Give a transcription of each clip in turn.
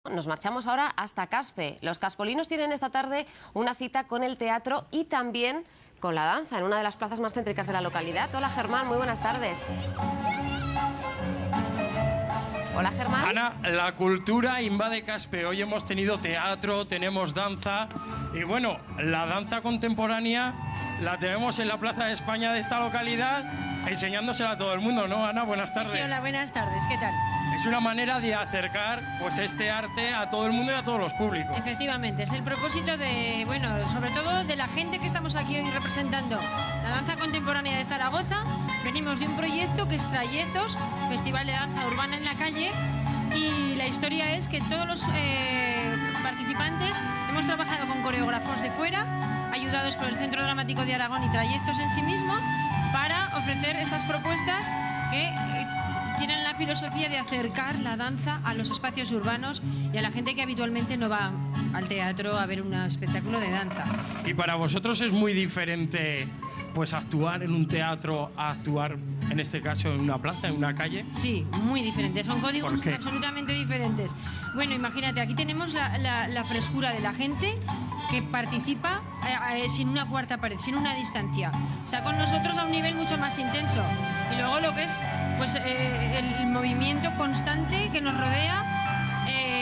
Nos marchamos ahora hasta Caspe. Los caspolinos tienen esta tarde una cita con el teatro y también con la danza en una de las plazas más céntricas de la localidad. Hola Germán, muy buenas tardes. Hola Germán. Ana, la cultura invade Caspe. Hoy hemos tenido teatro, tenemos danza y bueno, la danza contemporánea la tenemos en la Plaza de España de esta localidad enseñándosela a todo el mundo, ¿no, Ana? Buenas tardes. Sí, hola, buenas tardes. ¿Qué tal? Es una manera de acercar pues este arte a todo el mundo y a todos los públicos. Efectivamente, es el propósito de, bueno, sobre todo de la gente que estamos aquí hoy representando la danza contemporánea de Zaragoza. Venimos de un proyecto que es Trayectos, Festival de Danza Urbana en la Calle, y la historia es que todos los participantes hemos trabajado con coreógrafos de fuera, ayudados por el Centro Dramático de Aragón y Trayectos en sí mismo, para ofrecer estas propuestas que tienen la filosofía de acercar la danza a los espacios urbanos y a la gente que habitualmente no va al teatro a ver un espectáculo de danza. Y para vosotros es muy diferente pues actuar en un teatro a actuar, en este caso, en una plaza, en una calle. Sí, muy diferente, son códigos absolutamente diferentes. Bueno, imagínate, aquí tenemos la frescura de la gente que participa sin una cuarta pared, sin una distancia. Está con nosotros a un nivel mucho más intenso. Y luego lo que es pues el movimiento constante que nos rodea,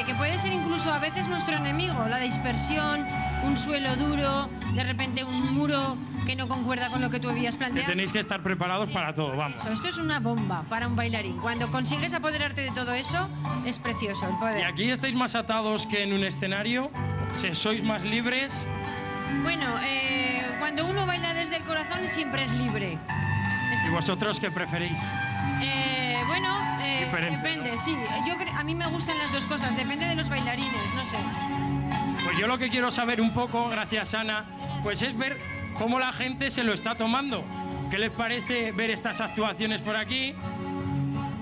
que puede ser incluso a veces nuestro enemigo, la dispersión, un suelo duro, de repente un muro que no concuerda con lo que tú habías planteado. Que tenéis que estar preparados para todo, vamos. Eso, esto es una bomba para un bailarín. Cuando consigues apoderarte de todo eso, es precioso el poder. ¿Y aquí estáis más atados que en un escenario? ¿Sois más libres? Bueno, cuando uno baila desde el corazón siempre es libre. ¿Y vosotros qué preferís? Depende, ¿no? Sí. A mí me gustan las dos cosas, depende de los bailarines, no sé. Pues yo lo que quiero saber un poco, gracias Ana, pues es ver cómo la gente se lo está tomando. ¿Qué les parece ver estas actuaciones por aquí?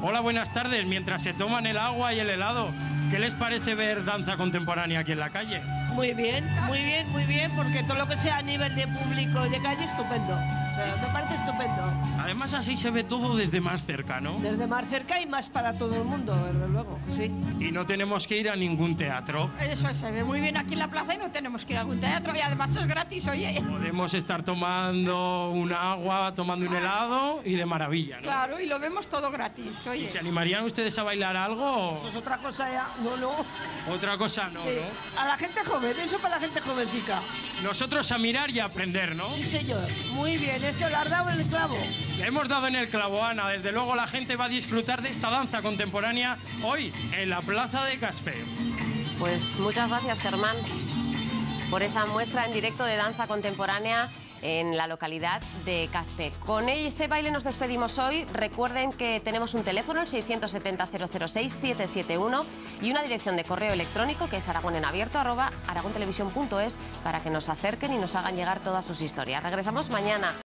Hola, buenas tardes. Mientras se toman el agua y el helado, ¿qué les parece ver danza contemporánea aquí en la calle? Muy bien, muy bien, muy bien, porque todo lo que sea a nivel de público y de calle, estupendo. O sea, me parece estupendo. Además, así se ve todo desde más cerca, ¿no? Desde más cerca y más para todo el mundo, desde luego, sí. Y no tenemos que ir a ningún teatro. Eso se ve muy bien aquí en la plaza y no tenemos que ir a algún teatro y además es gratis, oye. Podemos estar tomando un agua, tomando un helado y de maravilla, ¿no? Claro, y lo vemos todo gratis, oye. ¿Y se animarían ustedes a bailar algo? Pues otra cosa ya, no. Otra cosa no, Sí. ¿no? A la gente joven, eso para la gente jovencica. Nosotros a mirar y a aprender, ¿no? Sí, señor. Muy bien, eso lo has dado en el clavo. Le hemos dado en el clavo, Ana. Desde luego la gente va a disfrutar de esta danza contemporánea hoy en la Plaza de Caspe. Pues muchas gracias Germán por esa muestra en directo de danza contemporánea en la localidad de Caspe. Con ese baile nos despedimos hoy. Recuerden que tenemos un teléfono, el 670-006-771, y una dirección de correo electrónico que es aragonenabierto@aragontelevisión.es, para que nos acerquen y nos hagan llegar todas sus historias. Regresamos mañana.